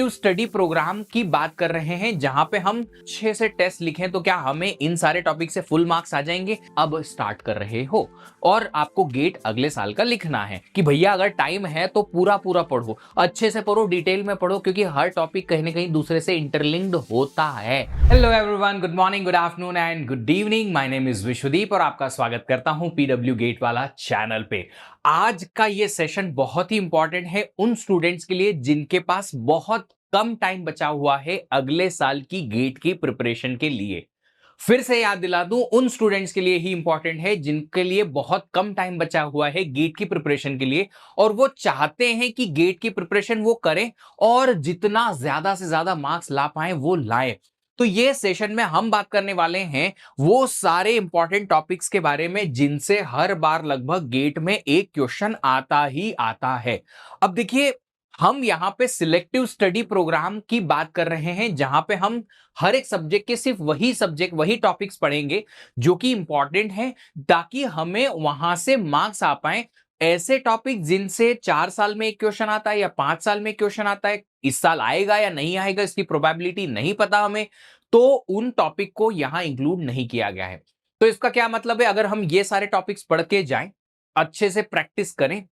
Selective study programme की बात कर रहे हैं, जहां पे हम 6 से टेस्ट लिखें तो क्या हमें इन सारे टॉपिक से फुल मार्क्स आ जाएंगे। अब स्टार्ट कर रहे हो और आपको गेट अगले साल का लिखना है कि भैया अगर टाइम है तो पूरा पूरा पढ़ो, अच्छे से पढ़ो, डिटेल में पढ़ो, क्योंकि हर टॉपिक कहीं ना कहीं दूसरे से इंटरलिंक्ड होता है। Hello everyone, good morning, good afternoon and good evening. My name is Vishwadeep और आपका स्वागत करता हूं पीडब्ल्यू गेट वाला चैनल पे। आज का ये सेशन बहुत ही इंपॉर्टेंट है उन स्टूडेंट्स के लिए जिनके पास बहुत कम टाइम बचा हुआ है अगले साल की गेट की प्रिपरेशन के लिए। फिर से याद दिला दूं, उन स्टूडेंट्स के लिए ही इंपॉर्टेंट है जिनके लिए बहुत कम टाइम बचा हुआ है गेट की प्रिपरेशन के लिए और वो चाहते हैं कि गेट की प्रिपरेशन वो करें और जितना ज्यादा से ज्यादा मार्क्स ला पाए वो लाएं। तो ये सेशन में हम बात करने वाले हैं वो सारे इंपॉर्टेंट टॉपिक्स के बारे में जिनसे हर बार लगभग गेट में एक क्वेश्चन आता ही आता है। अब देखिए, हम यहां पे सिलेक्टिव स्टडी प्रोग्राम की बात कर रहे हैं, जहां पे हम हर एक सब्जेक्ट के सिर्फ वही सब्जेक्ट, वही टॉपिक्स पढ़ेंगे जो कि इंपॉर्टेंट है, ताकि हमें वहां से मार्क्स आ पाए। ऐसे टॉपिक जिनसे 4 साल में एक क्वेश्चन आता है या 5 साल में क्वेश्चन आता है, इस साल आएगा या नहीं आएगा इसकी प्रोबेबिलिटी नहीं पता हमें, तो उन टॉपिक को यहां इंक्लूड नहीं किया गया है। तो इसका क्या मतलब है, अगर हम ये सारे टॉपिक्स पढ़ के जाएं, अच्छे से प्रैक्टिस करें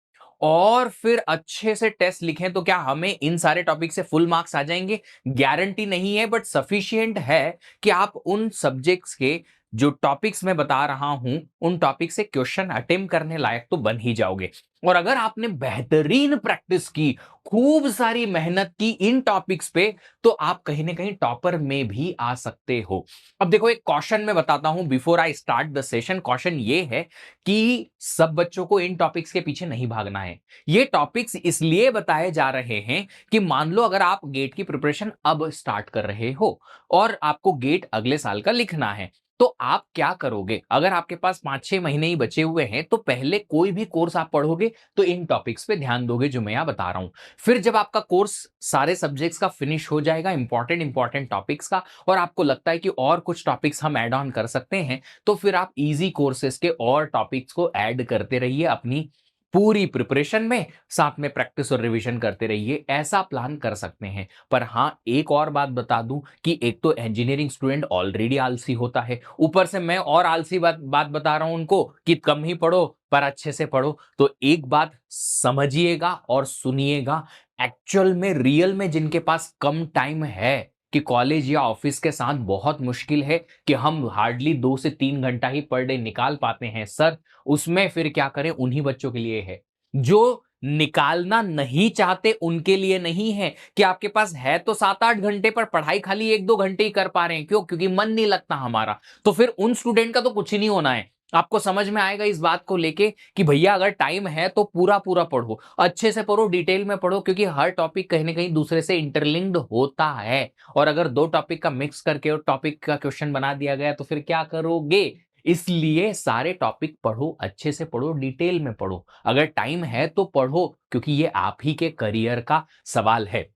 और फिर अच्छे से टेस्ट लिखें तो क्या हमें इन सारे टॉपिक से फुल मार्क्स आ जाएंगे? गारंटी नहीं है, बट सफिशिएंट है कि आप उन सब्जेक्ट्स के जो टॉपिक्स मैं बता रहा हूं उन टॉपिक से क्वेश्चन अटेम्प्ट करने लायक तो बन ही जाओगे। और अगर आपने बेहतरीन प्रैक्टिस की, खूब सारी मेहनत की इन टॉपिक्स पे, तो आप कहीं ना कहीं टॉपर में भी आ सकते हो। अब देखो, एक कॉशन मैं बताता हूं before I start the session. Caution ये है कि सब बच्चों को इन टॉपिक्स के पीछे नहीं भागना है। ये टॉपिक्स इसलिए बताए जा रहे हैं कि मान लो अगर आप गेट की प्रिपरेशन अब स्टार्ट कर रहे हो और आपको गेट अगले साल का लिखना है, तो आप क्या करोगे? अगर आपके पास 5-6 महीने ही बचे हुए हैं तो पहले कोई भी कोर्स आप पढ़ोगे तो इन टॉपिक्स पे ध्यान दोगे जो मैं यहां बता रहा हूं। फिर जब आपका कोर्स सारे सब्जेक्ट्स का फिनिश हो जाएगा, इंपॉर्टेंट टॉपिक्स का, और आपको लगता है कि और कुछ टॉपिक्स हम ऐड ऑन कर सकते हैं, तो फिर आप इजी कोर्सेज के और टॉपिक्स को ऐड करते रहिए अपनी पूरी प्रिपरेशन में, साथ में प्रैक्टिस और रिवीजन करते रहिए। ऐसा प्लान कर सकते हैं। पर हां, एक और बात बता दूं कि एक तो इंजीनियरिंग स्टूडेंट ऑलरेडी आलसी होता है, ऊपर से मैं और आलसी बात बता रहा हूं उनको कि कम ही पढ़ो पर अच्छे से पढ़ो। तो एक बात समझिएगा और सुनिएगा, एक्चुअल में रियल में जिनके पास कम टाइम है कि कॉलेज या ऑफिस के साथ बहुत मुश्किल है कि हम हार्डली 2 से 3 घंटा ही पर डे निकाल पाते हैं सर, उसमें फिर क्या करें? उन्हीं बच्चों के लिए है जो निकालना नहीं चाहते, उनके लिए नहीं है। कि आपके पास है तो 7-8 घंटे पर पढ़ाई खाली 1-2 घंटे ही कर पा रहे हैं, क्यों? क्योंकि मन नहीं लगता हमारा। तो फिर उन स्टूडेंट का तो कुछ ही नहीं होना है। आपको समझ में आएगा इस बात को लेके कि भैया अगर टाइम है तो पूरा पूरा पढ़ो, अच्छे से पढ़ो, डिटेल में पढ़ो, क्योंकि हर टॉपिक कहीं ना कहीं दूसरे से इंटरलिंक्ड होता है। और अगर दो टॉपिक का मिक्स करके और टॉपिक का क्वेश्चन बना दिया गया तो फिर क्या करोगे? इसलिए सारे टॉपिक पढ़ो, अच्छे से पढ़ो, डिटेल में पढ़ो। अगर टाइम है तो पढ़ो, क्योंकि ये आप ही के करियर का सवाल है।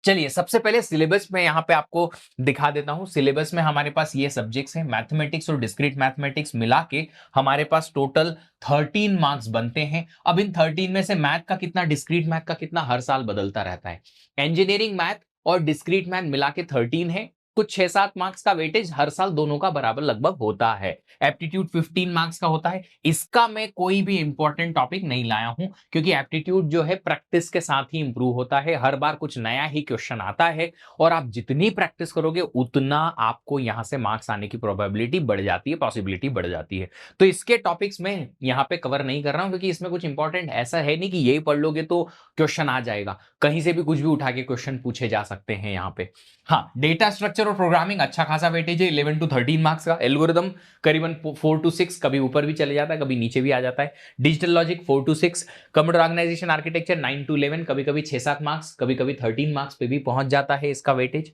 चलिए, सबसे पहले सिलेबस में यहां पे आपको दिखा देता हूं। सिलेबस में हमारे पास ये सब्जेक्ट्स हैं, मैथमेटिक्स और डिस्क्रीट मैथमेटिक्स मिला के हमारे पास टोटल 13 मार्क्स बनते हैं। अब इन 13 में से मैथ का कितना, डिस्क्रीट मैथ का कितना, हर साल बदलता रहता है। इंजीनियरिंग मैथ और डिस्क्रीट मैथ मिला के 13 है। कुछ 6-7 मार्क्स का वेटेज हर साल दोनों का बराबर लगभग होता है। एप्टीट्यूड 15 मार्क्स का होता है। इसका मैं कोई भी इंपॉर्टेंट टॉपिक नहीं लाया हूं, क्योंकि एप्टीट्यूड जो है प्रैक्टिस के साथ ही इंप्रूव होता है। हर बार कुछ नया ही क्वेश्चन आता है और आप जितनी प्रैक्टिस करोगे उतना आपको यहां से मार्क्स आने की प्रोबेबिलिटी बढ़ जाती है, पॉसिबिलिटी बढ़ जाती है। तो इसके टॉपिक्स में यहां पे कवर नहीं कर रहा हूं, क्योंकि इसमें कुछ इंपॉर्टेंट ऐसा है नहीं कि यही पढ़ लोगे तो क्वेश्चन आ जाएगा। कहीं से भी कुछ भी उठा के क्वेश्चन पूछे जा सकते हैं यहां पे। हाँ, डेटा स्ट्रक्चर और प्रोग्रामिंग अच्छा खासा वेटेज है, 11 to 13 मार्क्स का। एल्गोरिदम करीबन 4 to 6, कभी ऊपर भी चले जाता है, कभी नीचे भी आ जाता है। Digital logic 4 to 6, computer organization architecture 9 to 11, कभी कभी 6-7 मार्क्स, कभी कभी 13 मार्क्स पे भी पहुंच जाता है इसका weightage.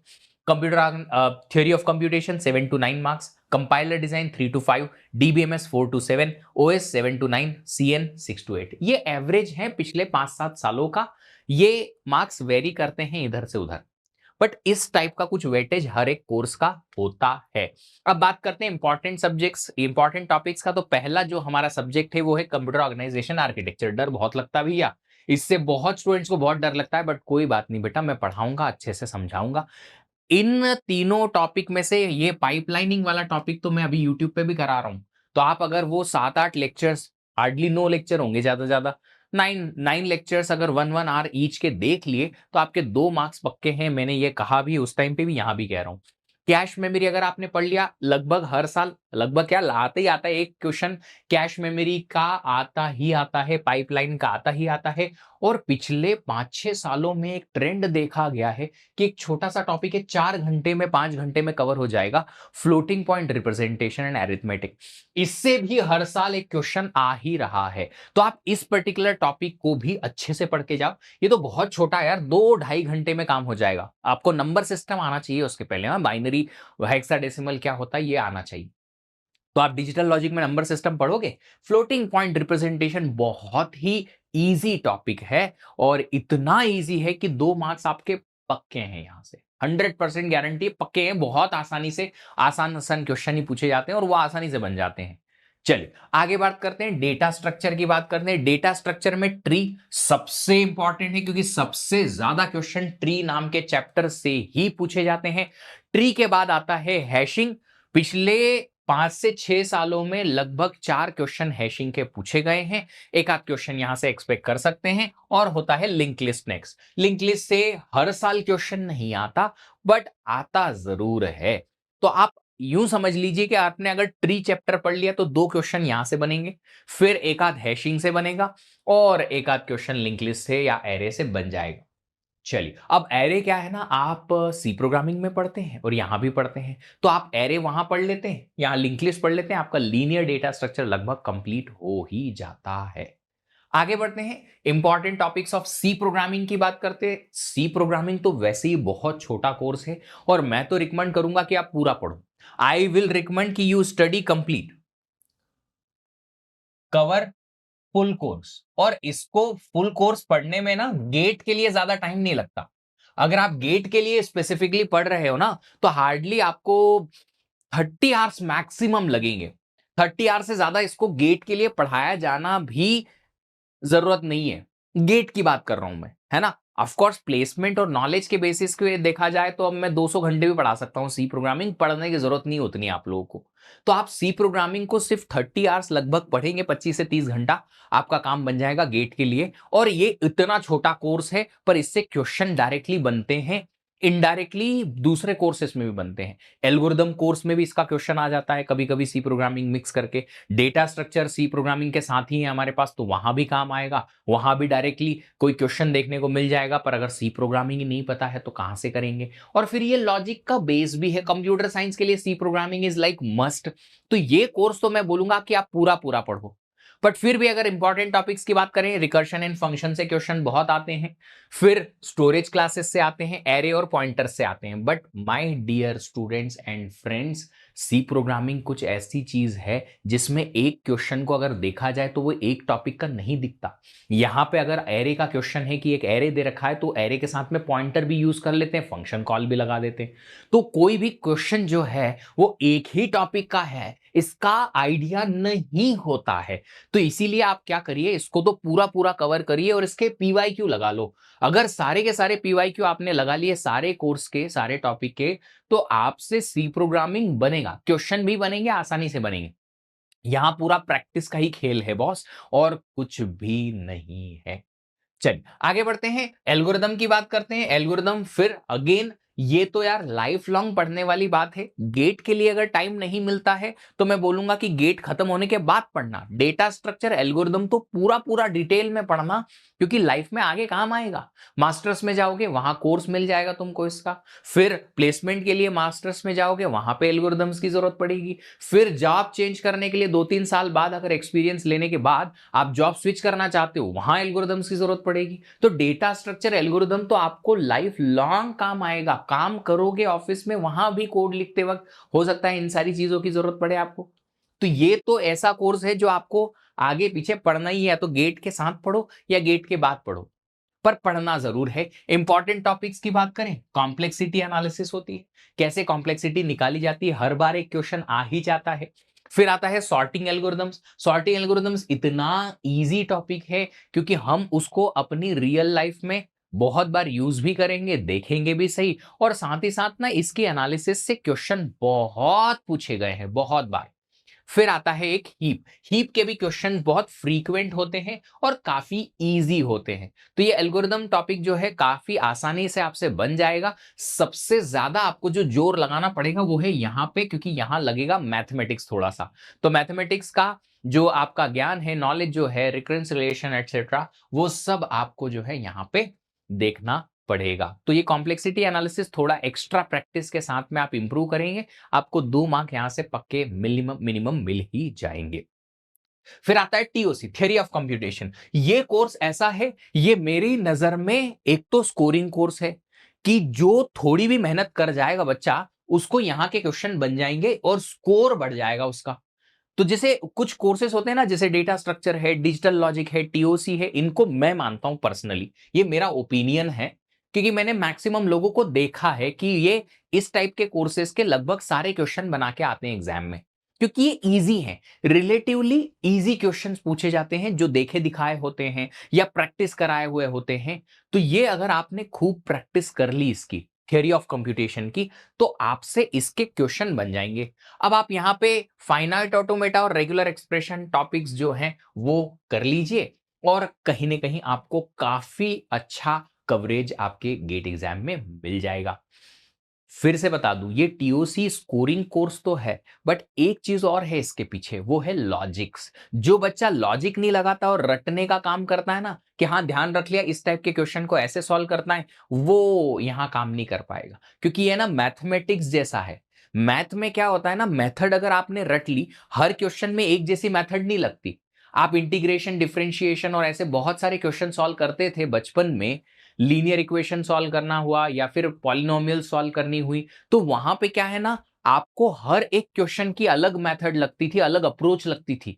Computer theory of computation 7 to 9 marks, compiler design 3 to 5, DBMS 4 to 7, OS 7 to 9, CN 6 to 8। ये एवरेज है पिछले 5-7 सालों का। ये मार्क्स वेरी करते हैं इधर से उधर, बट इस टाइप का कुछ वेटेज हर एक कोर्स का होता है। अब बात करते हैं इंपॉर्टेंट सब्जेक्ट्स, इंपॉर्टेंट टॉपिक्स का। तो पहला जो हमारा सब्जेक्ट है वो है कंप्यूटर ऑर्गेनाइजेशन आर्किटेक्चर। डर बहुत लगता भैया इससे बहुत स्टूडेंट्स को बहुत डर लगता है, बट कोई बात नहीं बेटा, मैं पढ़ाऊंगा, अच्छे से समझाऊंगा। इन तीनों टॉपिक में से ये पाइपलाइनिंग वाला टॉपिक तो मैं अभी यूट्यूब पे भी करा रहा हूं। तो आप अगर वो 7-8 लेक्चर्स, हार्डली 9 लेक्चर होंगे ज्यादा से ज्यादा, 9 लेक्चर्स अगर 1-1 आवर ईच के देख लिए तो आपके 2 मार्क्स पक्के हैं। मैंने ये कहा भी उस टाइम पे भी, यहां भी कह रहा हूं। कैश मेमोरी अगर आपने पढ़ लिया, लगभग हर साल, लगभग क्या, आते ही आता है एक क्वेश्चन कैश मेमोरी का, आता ही आता है, पाइपलाइन का आता ही आता है। और पिछले 5-6 सालों में एक ट्रेंड देखा गया है कि एक छोटा सा टॉपिक है 4 घंटे में, 5 घंटे में कवर हो जाएगा, floating point representation and arithmetic. इससे भी हर साल एक क्वेश्चन आ ही रहा है। तो आप इस पर्टिकुलर टॉपिक को भी अच्छे से पढ़ के जाओ। ये तो बहुत छोटा है यार, 2-2.5 घंटे में काम हो जाएगा। आपको नंबर सिस्टम आना चाहिए उसके पहले, हाँ, बाइनरी हेक्साडेसिमल क्या होता है ये आना चाहिए। तो आप डिजिटल लॉजिक में नंबर सिस्टम पढ़ोगे। फ्लोटिंग पॉइंट रिप्रेजेंटेशन बहुत ही इजी टॉपिक है, और इतना इजी है कि 2 मार्क्स आपके पक्के हैं। यहां से 100% गारंटी पक्के हैं। बहुत आसानी से आसान आसान क्वेश्चन ही पूछे जाते हैं और वो आसानी से बन जाते हैं। चलिए आगे बात करते हैं, डेटा स्ट्रक्चर की बात करते हैं। डेटा स्ट्रक्चर में ट्री सबसे इंपॉर्टेंट है, क्योंकि सबसे ज्यादा क्वेश्चन ट्री नाम के चैप्टर से ही पूछे जाते हैं। ट्री के बाद आता है हैशिंग। पिछले 5 से 6 सालों में लगभग 4 क्वेश्चन हैशिंग के पूछे गए हैं। एक आध क्वेश्चन यहां से एक्सपेक्ट कर सकते हैं। और होता है link list next. Link list से हर साल क्वेश्चन नहीं आता, बट आता जरूर है। तो आप यूं समझ लीजिए कि आपने अगर ट्री चैप्टर पढ़ लिया तो 2 क्वेश्चन यहां से बनेंगे, फिर एक आध हैशिंग से बनेगा, और एक आध क्वेश्चन लिंक लिस्ट से या एरे से बन जाएगा। चलिए, अब एरे क्या है ना, आप सी प्रोग्रामिंग में पढ़ते हैं और यहां भी पढ़ते हैं, तो आप एरे वहां पढ़ लेते हैं, यहां लिंक लिस्ट पढ़ लेते हैं, आपका लीनियर डेटा स्ट्रक्चर लगभग कंप्लीट हो ही जाता है। आगे बढ़ते हैं, important topics of C programming की बात करते हैं। सी प्रोग्रामिंग तो वैसे ही बहुत छोटा कोर्स है, और मैं तो रिकमेंड करूंगा कि आप पूरा पढ़ो। आई विल रिकमेंड कि you study complete, cover full course. और इसको फुल कोर्स पढ़ने में ना गेट के लिए ज्यादा टाइम नहीं लगता। अगर आप गेट के लिए स्पेसिफिकली पढ़ रहे हो ना, तो हार्डली आपको 30 आवर्स मैक्सिमम लगेंगे। 30 आवर्स से ज्यादा इसको गेट के लिए पढ़ाया जाना भी जरूरत नहीं है। गेट की बात कर रहा हूं मैं, है ना। ऑफ कोर्स प्लेसमेंट और नॉलेज के बेसिस पे देखा जाए तो अब मैं 200 घंटे भी पढ़ा सकता हूं सी प्रोग्रामिंग, पढ़ने की जरूरत नहीं उतनी आप लोगों को। तो आप सी प्रोग्रामिंग को सिर्फ 30 आवर्स लगभग पढ़ेंगे, 25 से 30 घंटा, आपका काम बन जाएगा गेट के लिए। और ये इतना छोटा कोर्स है, पर इससे क्वेश्चन डायरेक्टली बनते हैं, इनडायरेक्टली दूसरे कोर्सेस में भी बनते हैं। एल्गोरिदम कोर्स में भी इसका क्वेश्चन आ जाता है कभी कभी, सी प्रोग्रामिंग मिक्स करके। डेटा स्ट्रक्चर सी प्रोग्रामिंग के साथ ही है हमारे पास, तो वहां भी काम आएगा, वहां भी डायरेक्टली कोई क्वेश्चन देखने को मिल जाएगा। पर अगर सी प्रोग्रामिंग ही नहीं पता है तो कहां से करेंगे। और फिर ये लॉजिक का बेस भी है, कंप्यूटर साइंस के लिए C programming is like must. तो ये कोर्स तो मैं बोलूंगा कि आप पूरा पूरा पढ़ो। बट फिर भी अगर इंपॉर्टेंट टॉपिक्स की बात करें, रिकर्शन एंड फंक्शन से क्वेश्चन बहुत आते हैं, फिर स्टोरेज क्लासेस से आते हैं, एरे और पॉइंटर से आते हैं। But my dear students and friends, C programming कुछ ऐसी चीज है जिसमें एक क्वेश्चन को अगर देखा जाए तो वो एक टॉपिक का नहीं दिखता। यहां पे अगर एरे का क्वेश्चन है कि एक एरे दे रखा है, तो एरे के साथ में पॉइंटर भी यूज कर लेते हैं, फंक्शन कॉल भी लगा देते हैं। तो कोई भी क्वेश्चन जो है वो एक ही टॉपिक का है, इसका आइडिया नहीं होता है। तो इसीलिए आप क्या करिए, इसको तो पूरा पूरा कवर करिए और इसके पीवाईक्यू लगा लो। अगर सारे के सारे पीवाईक्यू आपने लगा लिए सारे कोर्स के, सारे टॉपिक के, तो आपसे सी प्रोग्रामिंग बनेगा, क्वेश्चन भी बनेंगे, आसानी से बनेंगे। यहां पूरा प्रैक्टिस का ही खेल है बॉस, और कुछ भी नहीं है। चलिए आगे बढ़ते हैं, एल्गोरिदम की बात करते हैं। एल्गोरिदम फिर अगेन, ये तो यार लाइफ लॉन्ग पढ़ने वाली बात है। गेट के लिए अगर टाइम नहीं मिलता है तो मैं बोलूंगा कि गेट खत्म होने के बाद पढ़ना। डेटा स्ट्रक्चर एल्गोरिदम तो पूरा पूरा डिटेल में पढ़ना, क्योंकि लाइफ में आगे काम आएगा। मास्टर्स में जाओगे वहां कोर्स मिल जाएगा तुमको इसका, फिर प्लेसमेंट के लिए मास्टर्स में जाओगे वहां पे एल्गोरिदम्स की जरूरत पड़ेगी, फिर जॉब चेंज करने के लिए 2-3 साल बाद अगर एक्सपीरियंस लेने के बाद आप जॉब स्विच करना चाहते हो, वहां एल्गोरिदम्स की जरूरत पड़ेगी। तो डेटा स्ट्रक्चर एल्गोरिदम तो आपको लाइफ लॉन्ग काम आएगा। काम करोगे ऑफिस में, वहां भी कोड लिखते वक्त हो सकता है इन सारी चीजों की जरूरत पड़े आपको। तो ये तो ऐसा कोर्स है जो आपको आगे पीछे पढ़ना ही है, तो गेट के साथ पढ़ो या गेट के बाद पढ़ो, पर पढ़ना जरूर है। इंपॉर्टेंट टॉपिक्स की बात करें, कॉम्प्लेक्सिटी एनालिसिस होती है, कैसे कॉम्प्लेक्सिटी निकाली जाती है, हर बार एक क्वेश्चन आ ही जाता है। फिर आता है सॉर्टिंग एल्गोरिदम्स। सॉर्टिंग एल्गोरिदम्स इतना इजी टॉपिक है क्योंकि हम उसको अपनी रियल लाइफ में बहुत बार यूज भी करेंगे, देखेंगे भी सही, और साथ ही साथ ना इसकी एनालिसिस से क्वेश्चन बहुत पूछे गए हैं बहुत बार। फिर आता है एक हीप। हीप के भी क्वेश्चन बहुत फ्रीक्वेंट होते हैं और काफी इजी होते हैं। तो ये एल्गोरिदम टॉपिक जो है काफी आसानी से आपसे बन जाएगा। सबसे ज्यादा आपको जो जोर लगाना पड़ेगा वो है यहाँ पे, क्योंकि यहाँ लगेगा मैथमेटिक्स थोड़ा सा। तो मैथमेटिक्स का जो आपका ज्ञान है, नॉलेज जो है, रिकरेंस रिलेशन एटसेट्रा, वो सब आपको जो है यहाँ पे देखना पड़ेगा। तो ये कॉम्प्लेक्सिटी एनालिसिस थोड़ा एक्स्ट्रा प्रैक्टिस के साथ में आप इंप्रूव करेंगे, आपको 2 मार्क यहां से पक्के मिनिमम मिनिमम मिल ही जाएंगे। फिर आता है टीओसी, थियरी ऑफ कंप्यूटेशन। ये कोर्स ऐसा है, ये मेरी नजर में एक तो स्कोरिंग कोर्स है कि जो थोड़ी भी मेहनत कर जाएगा बच्चा, उसको यहां के क्वेश्चन बन जाएंगे और स्कोर बढ़ जाएगा उसका। तो जैसे कुछ कोर्सेज होते हैं ना, जैसे डेटा स्ट्रक्चर है, डिजिटल लॉजिक है, टीओसी है, इनको मैं मानता हूं पर्सनली, ये मेरा ओपिनियन है, क्योंकि मैंने मैक्सिमम लोगों को देखा है कि ये इस टाइप के कोर्सेज के लगभग सारे क्वेश्चन बना के आते हैं एग्जाम में, क्योंकि ये इजी है। रिलेटिवली इजी क्वेश्चंस पूछे जाते हैं जो देखे दिखाए होते हैं या प्रैक्टिस कराए हुए होते हैं। तो ये अगर आपने खूब प्रैक्टिस कर ली इसकी थियरी ऑफ कंप्यूटेशन की, तो आपसे इसके क्वेश्चन बन जाएंगे। अब आप यहाँ पे फाइनाइट ऑटोमेटा और रेगुलर एक्सप्रेशन टॉपिक्स जो हैं वो कर लीजिए, और कहीं ना कहीं आपको काफी अच्छा कवरेज आपके गेट एग्जाम में मिल जाएगा। फिर से बता दूं, ये टीओसी स्कोरिंग कोर्स तो है, बट एक चीज और है इसके पीछे, वो है लॉजिक्स। जो बच्चा लॉजिक नहीं लगाता और रटने का काम करता है ना, कि हाँ ध्यान रख लिया इस टाइप के क्वेश्चन को ऐसे सॉल्व करना है, वो यहां काम नहीं कर पाएगा। क्योंकि ये ना मैथमेटिक्स जैसा है। मैथ में क्या होता है ना, मेथड अगर आपने रट ली, हर क्वेश्चन में एक जैसी मेथड नहीं लगती। आप इंटीग्रेशन, डिफरेंशिएशन और ऐसे बहुत सारे क्वेश्चन सॉल्व करते थे बचपन में, लीनियर इक्वेशन सॉल्व करना हुआ या फिर पॉलिनोमियल सॉल्व करनी हुई, तो वहां पे क्या है ना, आपको हर एक क्वेश्चन की अलग मेथड लगती थी, अलग अप्रोच लगती थी।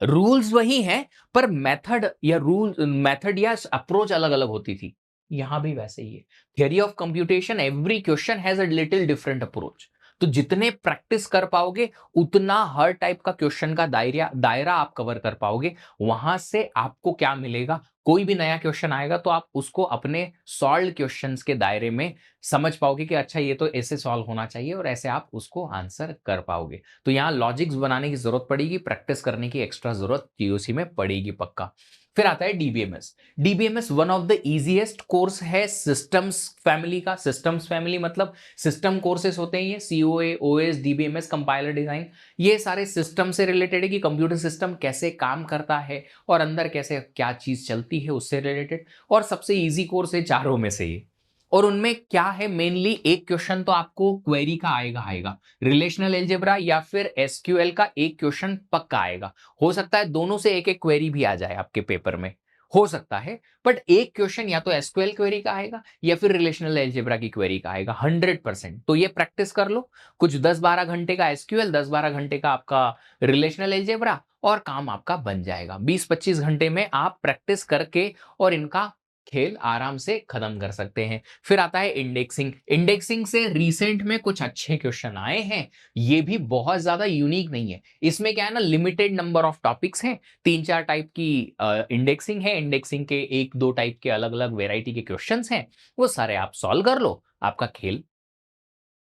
रूल्स वही हैं, पर मेथड या अप्रोच अलग अलग होती थी। यहां भी वैसे ही है। Theory of computation, every question has a little different approach. तो जितने प्रैक्टिस कर पाओगे, उतना हर टाइप का क्वेश्चन का दायरा दायरा आप कवर कर पाओगे। वहां से आपको क्या मिलेगा, कोई भी नया क्वेश्चन आएगा तो आप उसको अपने सॉल्व क्वेश्चंस के दायरे में समझ पाओगे कि अच्छा ये तो ऐसे सॉल्व होना चाहिए, और ऐसे आप उसको आंसर कर पाओगे। तो यहाँ लॉजिक्स बनाने की जरूरत पड़ेगी, प्रैक्टिस करने की एक्स्ट्रा जरूरत टीओसी में पड़ेगी पक्का। फिर आता है DBMS. DBMS one of the easiest course है सिस्टम्स फैमिली का। सिस्टम्स फैमिली मतलब सिस्टम कोर्सेस होते हैं ये, COA, OS, DBMS, compiler design. ये सारे सिस्टम से रिलेटेड है कि कंप्यूटर सिस्टम कैसे काम करता है और अंदर कैसे क्या चीज चलती है, उससे रिलेटेड। और सबसे इजी कोर्स है चारों में से ये। और उनमें क्या है, मेनली एक क्वेश्चन तो आपको क्वेरी का आएगा आएगा, रिलेशनल अलजेब्रा या फिर एसक्यूएल का एक क्वेश्चन पक्का आएगा। हो सकता है दोनों से एक एक क्वेरी भी आ जाए आपके पेपर में, हो सकता है, बट एक क्वेश्चन या तो एसक्यूएल क्वेरी का आएगा या फिर रिलेशनल अलजेब्रा की क्वेरी का आएगा 100%। तो ये प्रैक्टिस कर लो, कुछ 10-12 घंटे का एसक्यूएल, 10-12 घंटे का आपका रिलेशनल अलजेब्रा, और काम आपका बन जाएगा। 20-25 घंटे में आप प्रैक्टिस करके और इनका खेल आराम से खत्म कर सकते हैं। फिर आता है इंडेक्सिंग। इंडेक्सिंग से रिसेंट में कुछ अच्छे क्वेश्चन आए हैं, ये भी बहुत ज्यादा यूनिक नहीं है। इसमें क्या है ना, लिमिटेड नंबर ऑफ टॉपिक्स हैं, 3-4 टाइप की इंडेक्सिंग है। इंडेक्सिंग के 1-2 टाइप के अलग अलग वेराइटी के क्वेश्चंस हैं, वो सारे आप सॉल्व कर लो, आपका खेल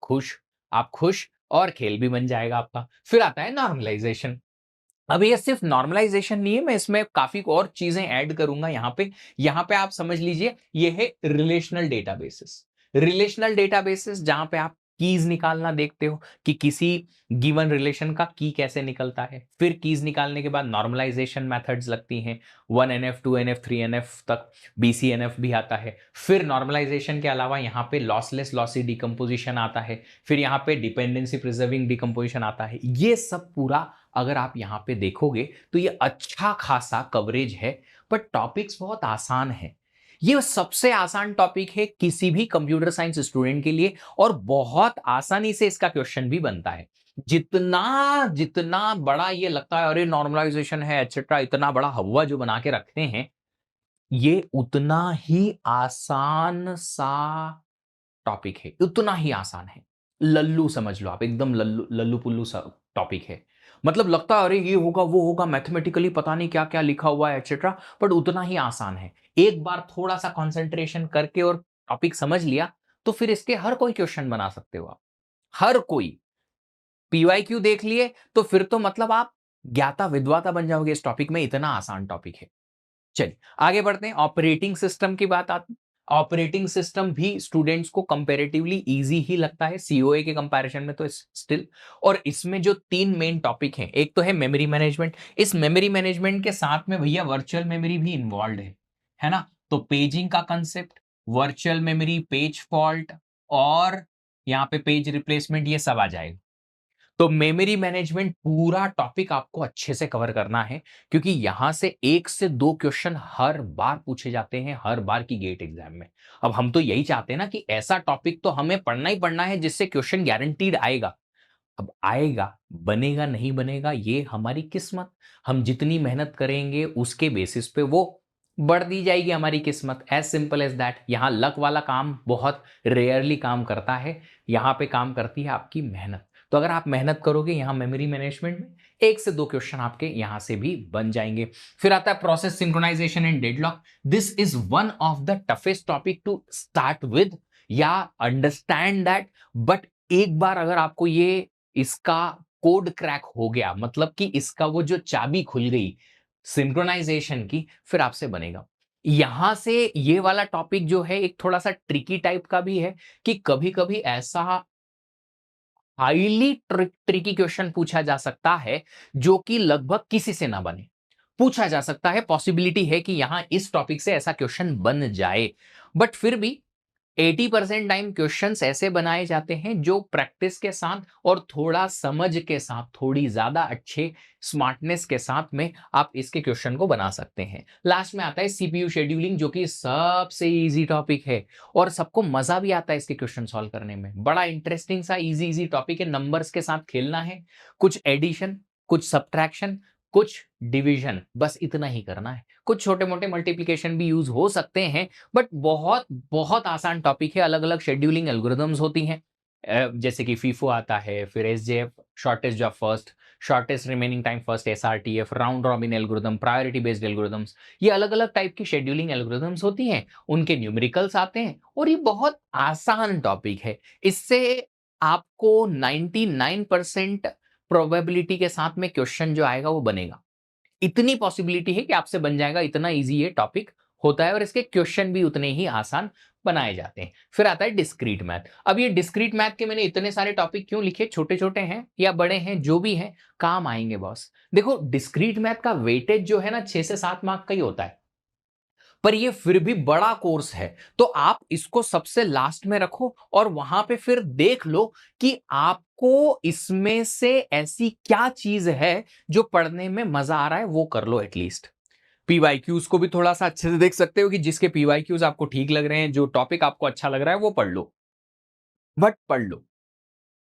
खुश, आप खुश, और खेल भी बन जाएगा आपका। फिर आता है नॉर्मलाइजेशन। अब ये सिर्फ नॉर्मलाइजेशन नहीं है, मैं इसमें काफी और चीजें ऐड करूंगा यहाँ पे आप समझ लीजिए, ये है रिलेशनल डेटाबेसेस। रिलेशनल डेटाबेसेस जहां पे आप कीज निकालना देखते हो कि किसी गिवन रिलेशन का की कैसे निकलता है। फिर कीज निकालने के बाद नॉर्मलाइजेशन मेथड्स लगती हैं, 1NF, 2NF, 3NF तक, BCNF भी आता है। फिर नॉर्मलाइजेशन के अलावा यहाँ पे लॉसलेस लॉसी डिकम्पोजिशन आता है, फिर यहाँ पे डिपेंडेंसी प्रिजर्विंग डिकम्पोजिशन आता है। ये सब पूरा अगर आप यहां पे देखोगे तो ये अच्छा खासा कवरेज है, बट टॉपिक्स बहुत आसान है। ये सबसे आसान टॉपिक है किसी भी कंप्यूटर साइंस स्टूडेंट के लिए, और बहुत आसानी से इसका क्वेश्चन भी बनता है। जितना जितना बड़ा ये लगता है, अरे नॉर्मलाइजेशन है एटसेट्रा, इतना बड़ा हवा जो बना के रखते हैं, ये उतना ही आसान सा टॉपिक है, उतना ही आसान है। लल्लू समझ लो आप, एकदम लल्लू लल्लू पुल्लू सा टॉपिक है। मतलब लगता है अरे ये होगा वो होगा, मैथमेटिकली पता नहीं क्या क्या लिखा हुआ है एक्सेट्रा, बट उतना ही आसान है। एक बार थोड़ा सा कंसंट्रेशन करके और टॉपिक समझ लिया तो फिर इसके हर कोई क्वेश्चन बना सकते हो आप, हर कोई। पीवाईक्यू देख लिए तो फिर तो मतलब आप ज्ञाता विद्वाता बन जाओगे इस टॉपिक में, इतना आसान टॉपिक है। चलिए आगे बढ़ते हैं, ऑपरेटिंग सिस्टम की बात आती है। ऑपरेटिंग सिस्टम भी स्टूडेंट्स को कंपैरेटिवली इजी ही लगता है सीओए के कंपैरिजन में तो स्टिल। और इसमें जो तीन मेन टॉपिक हैं, एक तो है मेमोरी मैनेजमेंट। इस मेमोरी मैनेजमेंट के साथ में भैया वर्चुअल मेमोरी भी इन्वॉल्व है ना। तो पेजिंग का concept, virtual memory, page fault और यहाँ पे पेज रिप्लेसमेंट, ये सब आ जाएगा। तो मेमोरी मैनेजमेंट पूरा टॉपिक आपको अच्छे से कवर करना है, क्योंकि यहां से 1 से 2 क्वेश्चन हर बार पूछे जाते हैं, हर बार की गेट एग्जाम में। अब हम तो यही चाहते हैं ना कि ऐसा टॉपिक तो हमें पढ़ना ही पढ़ना है जिससे क्वेश्चन गारंटीड आएगा। अब आएगा, बनेगा नहीं बनेगा ये हमारी किस्मत। हम जितनी मेहनत करेंगे उसके बेसिस पे वो बढ़ दी जाएगी हमारी किस्मत, एज सिंपल एज दैट। यहाँ लक वाला काम बहुत रेयरली काम करता है, यहाँ पे काम करती है आपकी मेहनत। तो अगर आप मेहनत करोगे यहाँ मेमोरी मैनेजमेंट में 1 से 2 क्वेश्चन आपके यहां से भी बन जाएंगे। फिर आता है process synchronization and deadlock. This is one of the toughest topic to start with या अंडरस्टैंड दैट, बट एक बार अगर आपको ये इसका कोड क्रैक हो गया, मतलब कि इसका वो जो चाबी खुल गई सिंक्रोनाइजेशन की, फिर आपसे बनेगा। यहां से ये वाला टॉपिक जो है एक थोड़ा सा ट्रिकी टाइप का भी है, कि कभी कभी ऐसा हाईली ट्रिकी क्वेश्चन पूछा जा सकता है जो कि लगभग किसी से ना बने। पूछा जा सकता है, पॉसिबिलिटी है कि यहां इस टॉपिक से ऐसा क्वेश्चन बन जाए, बट फिर भी 80% टाइम क्वेश्चंस ऐसे बनाए जाते हैं जो प्रैक्टिस के साथ और थोड़ा समझ के साथ, थोड़ी ज्यादा अच्छे स्मार्टनेस के साथ में आप इसके क्वेश्चन को बना सकते हैं। लास्ट में आता है सीपीयू शेड्यूलिंग, जो कि सबसे इजी टॉपिक है और सबको मजा भी आता है इसके क्वेश्चन सॉल्व करने में। बड़ा इंटरेस्टिंग सा इजी इजी टॉपिक है, नंबर्स के साथ खेलना है, कुछ एडिशन, कुछ सब्ट्रैक्शन, कुछ डिवीजन, बस इतना ही करना है। कुछ छोटे मोटे मल्टीप्लिकेशन भी यूज हो सकते हैं, बट बहुत बहुत आसान टॉपिक है। अलग अलग शेड्यूलिंग एल्गोरिदम्स होती हैं, जैसे कि फीफो आता है, फिर SJF, shortest job first, shortest remaining time first, SRTF, round robin algorithm, priority based algorithms. ये अलग अलग टाइप की शेड्यूलिंग एल्गोरिदम्स होती हैं, उनके न्यूमेरिकल्स आते हैं और ये बहुत आसान टॉपिक है। इससे आपको 99% प्रोबेबिलिटी के साथ में क्वेश्चन जो आएगा वो बनेगा। इतनी पॉसिबिलिटी है कि आपसे बन जाएगा, इतना इजी ये टॉपिक होता है और इसके क्वेश्चन भी उतने ही आसान बनाए जाते हैं। फिर आता है डिस्क्रीट मैथ। अब ये डिस्क्रीट मैथ के मैंने इतने सारे टॉपिक क्यों लिखे, छोटे छोटे हैं या बड़े हैं, जो भी हैं काम आएंगे बॉस। देखो डिस्क्रीट मैथ का वेटेज जो है ना 6 से 7 मार्क का ही होता है, पर ये फिर भी बड़ा कोर्स है, तो आप इसको सबसे लास्ट में रखो और वहां पे फिर देख लो कि आपको इसमें से ऐसी क्या चीज है जो पढ़ने में मजा आ रहा है, वो कर लो एटलीस्ट। पीवाईक्यूज को भी थोड़ा सा अच्छे से देख सकते हो कि जिसके पीवाईक्यूज आपको ठीक लग रहे हैं, जो टॉपिक आपको अच्छा लग रहा है वो पढ़ लो, बट पढ़ लो।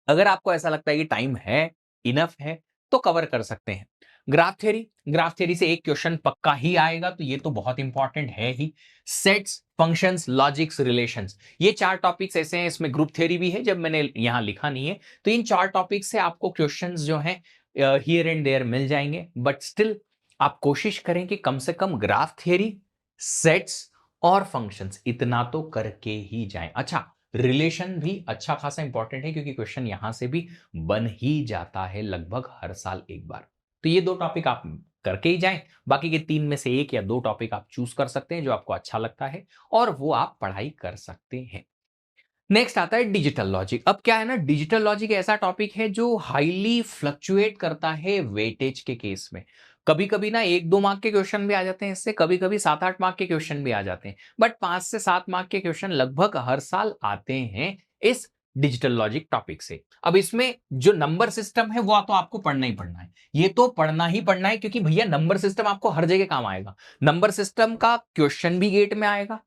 अगर आपको ऐसा लगता है कि टाइम है, इनफ है, तो कवर कर सकते हैं। ग्राफ थ्योरी से एक क्वेश्चन पक्का ही आएगा, तो ये तो बहुत इंपॉर्टेंट है ही। सेट्स, फंक्शंस, लॉजिक्स, रिलेशंस, ये 4 टॉपिक्स ऐसे हैं, इसमें ग्रुप थ्योरी भी है, जब मैंने यहां लिखा नहीं है। तो इन 4 टॉपिक्स से आपको क्वेश्चंस जो हैं हियर एंड देयर मिल जाएंगे, बट स्टिल आप कोशिश करें कि कम से कम ग्राफ थ्योरी, सेट्स और फंक्शंस इतना तो करके ही जाएं। अच्छा, रिलेशन भी अच्छा खासा इंपॉर्टेंट है, क्योंकि क्वेश्चन यहां से भी बन ही जाता है लगभग हर साल एक बार। तो ये 2 टॉपिक आप करके ही जाएं, बाकी के 3 में से 1 या 2 टॉपिक आप चूज कर सकते हैं जो आपको अच्छा लगता है, और वो आप पढ़ाई कर सकते हैं। नेक्स्ट आता है डिजिटल लॉजिक। अब क्या है ना, डिजिटल लॉजिक ऐसा टॉपिक है जो हाईली फ्लक्चुएट करता है वेटेज के केस में। कभी कभी ना 1-2 मार्क के क्वेश्चन भी आ जाते हैं इससे, कभी कभी 7-8 मार्क के क्वेश्चन भी आ जाते हैं, बट 5 से 7 मार्क के क्वेश्चन लगभग हर साल आते हैं इस डिजिटल लॉजिक टॉपिक से। अब इसमें जो नंबर सिस्टम है वो तो आपको पढ़ना ही पढ़ना है, ये तो पढ़ना ही पढ़ना है, क्योंकि भैया नंबर सिस्टम आपको हर जगह काम आएगा। नंबर सिस्टम का क्वेश्चन भी गेट में आएगा,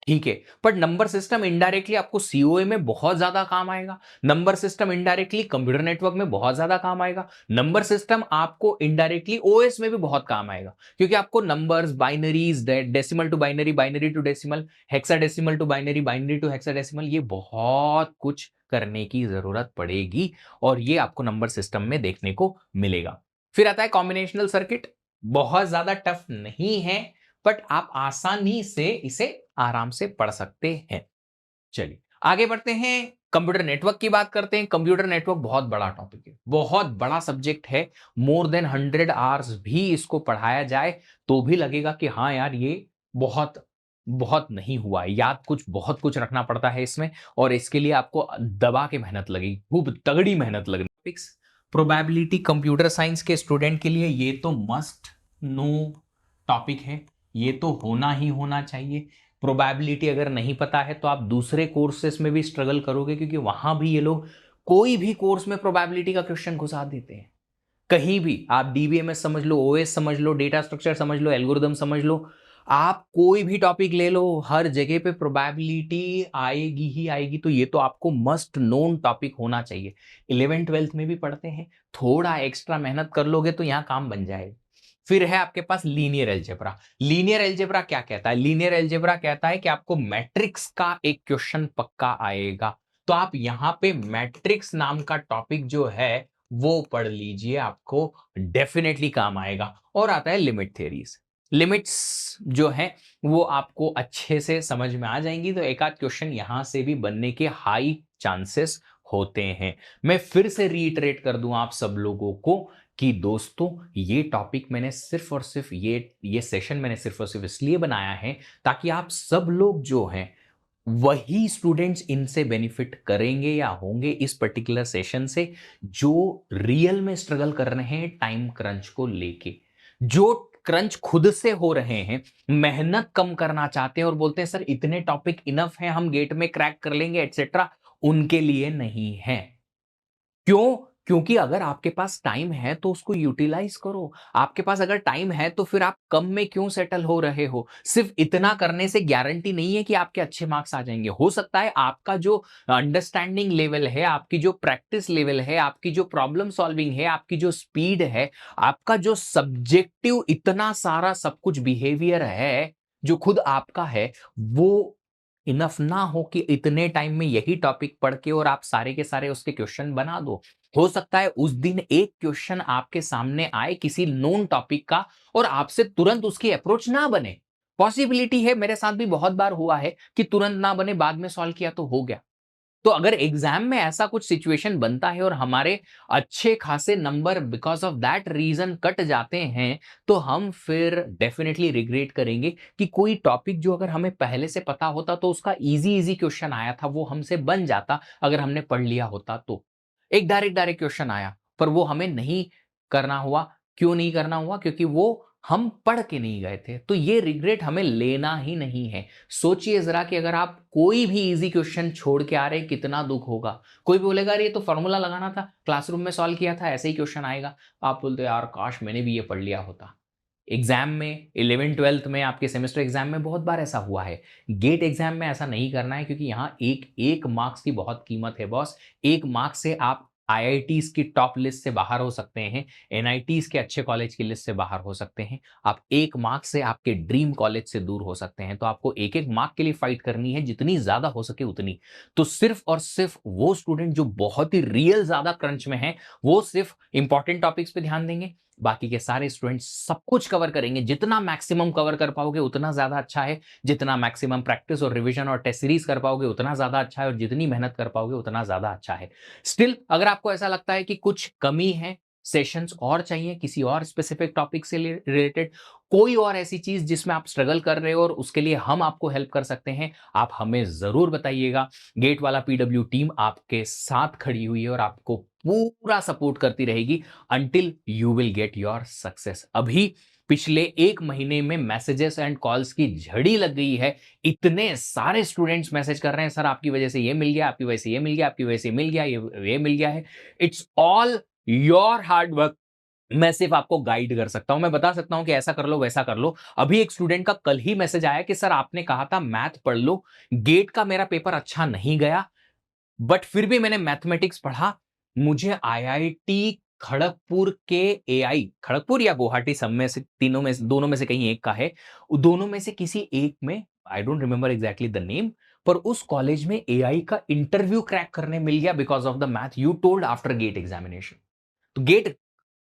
ठीक है, बट नंबर सिस्टम इनडायरेक्टली आपको सीओए में बहुत ज्यादा काम आएगा। Number system indirectly computer network में बहुत ज्यादा काम आएगा। नंबर सिस्टम आपको इनडायरेक्टली ओएस में भी बहुत काम आएगा, क्योंकि आपको numbers, binaries, decimal to binary, binary to decimal, hexadecimal to binary, binary to hexadecimal, ये बहुत कुछ करने की जरूरत पड़ेगी और ये आपको नंबर सिस्टम में देखने को मिलेगा। फिर आता है कॉम्बिनेशनल सर्किट। बहुत ज्यादा टफ नहीं है, बट आप आसानी से इसे आराम से पढ़ सकते हैं। चलिए आगे बढ़ते हैं, कंप्यूटर नेटवर्क की बात करते हैं। कंप्यूटर नेटवर्क बहुत बड़ा टॉपिक है, बहुत बड़ा सब्जेक्ट है। मोर देन 100 आवर्स भी इसको पढ़ाया जाए तो भी लगेगा कि हाँ यार ये बहुत बहुत नहीं हुआ है। याद कुछ बहुत कुछ रखना पड़ता है इसमें, और इसके लिए आपको दबा के मेहनत लगेगी, खूब तगड़ी मेहनत लगेगी। प्रोबेबिलिटी कंप्यूटर साइंस के स्टूडेंट के लिए ये तो मस्ट नो टॉपिक है, ये तो होना ही होना चाहिए। प्रोबेबिलिटी अगर नहीं पता है तो आप दूसरे कोर्सेस में भी स्ट्रगल करोगे, क्योंकि वहां भी ये लोग कोई भी कोर्स में प्रोबेबिलिटी का क्वेश्चन घुसा देते हैं। कहीं भी आप डीबीएमएस समझ लो, ओएस समझ लो, डेटा स्ट्रक्चर समझ लो, एल्गोरिदम समझ लो, आप कोई भी टॉपिक ले लो, हर जगह पे प्रोबेबिलिटी आएगी ही आएगी। तो ये तो आपको मस्ट नोन टॉपिक होना चाहिए। 11th 12th में भी पढ़ते हैं, थोड़ा एक्स्ट्रा मेहनत कर लोगे तो यहां काम बन जाएगा। फिर है आपके पास लीनियर एल्जेब्रा। लीनियर एल्जेब्रा क्या कहता है? लीनियर एल्जेब्रा कहता है कि आपको मैट्रिक्स का एक क्वेश्चन पक्का आएगा, तो आप यहां पे मैट्रिक्स नाम का टॉपिक जो है वो पढ़ लीजिए, आपको डेफिनेटली काम आएगा। और आता है लिमिट थ्योरीज। लिमिट्स जो है वो आपको अच्छे से समझ में आ जाएंगी, तो एक आध क्वेश्चन यहां से भी बनने के हाई चांसेस होते हैं। मैं फिर से रीइटरेट कर दूं आप सब लोगों को कि दोस्तों ये टॉपिक मैंने सिर्फ और सिर्फ ये सेशन मैंने सिर्फ और सिर्फ इसलिए बनाया है ताकि आप सब लोग जो हैं वही स्टूडेंट्स इनसे बेनिफिट करेंगे या होंगे इस पर्टिकुलर सेशन से, जो रियल में स्ट्रगल कर रहे हैं टाइम क्रंच को लेके, जो क्रंच खुद से हो रहे हैं, मेहनत कम करना चाहते हैं और बोलते हैं सर इतने टॉपिक इनफ हैं, हम गेट में क्रैक कर लेंगे एटसेट्रा, उनके लिए नहीं है। क्यों? क्योंकि अगर आपके पास टाइम है तो उसको यूटिलाइज करो। आपके पास अगर टाइम है तो फिर आप कम में क्यों सेटल हो रहे हो? सिर्फ इतना करने से गारंटी नहीं है कि आपके अच्छे मार्क्स आ जाएंगे। हो सकता है आपका जो अंडरस्टैंडिंग लेवल है, आपकी जो प्रैक्टिस लेवल है, आपकी जो प्रॉब्लम सॉल्विंग है, आपकी जो स्पीड है, आपका जो सब्जेक्टिव इतना सारा सब कुछ बिहेवियर है जो खुद आपका है, वो इनफ ना हो कि इतने टाइम में यही टॉपिक पढ़ के और आप सारे के सारे उसके क्वेश्चन बना दो। हो सकता है उस दिन एक क्वेश्चन आपके सामने आए किसी नोन टॉपिक का और आपसे तुरंत उसकी अप्रोच ना बने। पॉसिबिलिटी है, मेरे साथ भी बहुत बार हुआ है कि तुरंत ना बने, बाद में सॉल्व किया तो हो गया। तो अगर एग्जाम में ऐसा कुछ सिचुएशन बनता है और हमारे अच्छे खासे number because of that reason cut जाते हैं, तो हम फिर डेफिनेटली रिग्रेट करेंगे कि कोई टॉपिक जो अगर हमें पहले से पता होता तो उसका इजी इजी क्वेश्चन आया था, वो हमसे बन जाता अगर हमने पढ़ लिया होता तो। एक डायरेक्ट डायरेक्ट क्वेश्चन आया पर वो हमें नहीं करना हुआ। क्यों नहीं करना हुआ? क्योंकि वो हम पढ़ के नहीं गए थे। तो ये रिग्रेट हमें लेना ही नहीं है। सोचिए जरा कि अगर आप कोई भी इजी क्वेश्चन छोड़ के आ रहे, कितना दुख होगा। कोई भी बोलेगा ये तो फॉर्मूला लगाना था, क्लासरूम में सॉल्व किया था, ऐसे ही क्वेश्चन आएगा। आप बोलते यार काश मैंने भी ये पढ़ लिया होता। एग्जाम में 11 12th में आपके सेमेस्टर एग्जाम में बहुत बार ऐसा हुआ है। गेट एग्जाम में ऐसा नहीं करना है, क्योंकि यहाँ एक एक मार्क्स की बहुत कीमत है बॉस। एक मार्क्स से आप आईआईटीज की टॉप लिस्ट से बाहर हो सकते हैं, एनआईटीज के अच्छे कॉलेज की लिस्ट से बाहर हो सकते हैं। आप एक मार्क्स से आपके ड्रीम कॉलेज से दूर हो सकते हैं। तो आपको एक एक मार्क के लिए फाइट करनी है, जितनी ज्यादा हो सके उतनी। तो सिर्फ और सिर्फ वो स्टूडेंट जो बहुत ही रियल ज्यादा क्रंच में है, वो सिर्फ इंपॉर्टेंट टॉपिक्स पे ध्यान देंगे। बाकी के सारे स्टूडेंट्स सब कुछ कवर करेंगे। जितना मैक्सिमम कवर कर पाओगे उतना ज्यादा अच्छा है। जितना मैक्सिमम प्रैक्टिस और रिवीजन और टेस्ट सीरीज कर पाओगे उतना ज्यादा अच्छा है, और जितनी मेहनत कर पाओगे उतना ज्यादा अच्छा है। स्टिल अगर आपको ऐसा लगता है कि कुछ कमी है, सेशंस और चाहिए किसी और स्पेसिफिक टॉपिक से रिलेटेड, कोई और ऐसी चीज जिसमें आप स्ट्रगल कर रहे हो और उसके लिए हम आपको हेल्प कर सकते हैं, आप हमें जरूर बताइएगा। गेट वाला पीडब्ल्यू टीम आपके साथ खड़ी हुई है और आपको पूरा सपोर्ट करती रहेगी until you will get your success. अभी पिछले एक महीने में मैसेजेस एंड कॉल्स की झड़ी लग गई है। इतने सारे स्टूडेंट्स मैसेज कर रहे हैं सर आपकी वजह से ये मिल गया, आपकी वजह से ये मिल गया, आपकी वजह से मिल गया, ये मिल गया है। It's all your hard work मैं सिर्फ आपको गाइड कर सकता हूं, मैं बता सकता हूं कि ऐसा कर लो वैसा कर लो। अभी एक स्टूडेंट का कल ही मैसेज आया कि सर आपने कहा था मैथ पढ़ लो, गेट का मेरा पेपर अच्छा नहीं गया, बट फिर भी मैंने मैथमेटिक्स पढ़ा। मुझे आईआईटी खड़गपुर के एआई, खड़गपुर या गुवाहाटी, सब में से तीनों में दोनों में से कहीं एक का है, दोनों में से किसी एक में, I don't remember exactly the name, पर उस कॉलेज में एआई का इंटरव्यू क्रैक करने मिल गया because of the math you told after GATE examination. तो गेट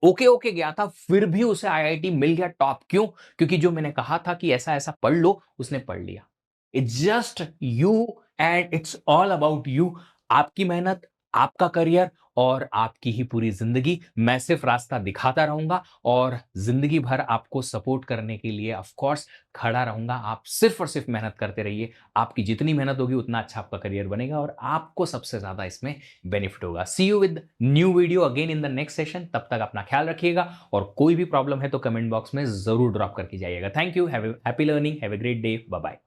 ओके ओके गया था, फिर भी उसे आईआईटी मिल गया टॉप। क्यों? क्योंकि जो मैंने कहा था कि ऐसा ऐसा पढ़ लो, उसने पढ़ लिया। It's just you, and it's all about you. आपकी मेहनत, आपका करियर और आपकी ही पूरी जिंदगी। मैं सिर्फ रास्ता दिखाता रहूंगा और जिंदगी भर आपको सपोर्ट करने के लिए ऑफ कोर्स खड़ा रहूंगा। आप सिर्फ और सिर्फ मेहनत करते रहिए। आपकी जितनी मेहनत होगी उतना अच्छा आपका करियर बनेगा और आपको सबसे ज्यादा इसमें बेनिफिट होगा। See you with new video again in the next session. तब तक अपना ख्याल रखिएगा और कोई भी प्रॉब्लम है तो कमेंट बॉक्स में जरूर ड्रॉप करके जाइएगा। Thank you, have happy learning, have a great day, bye bye.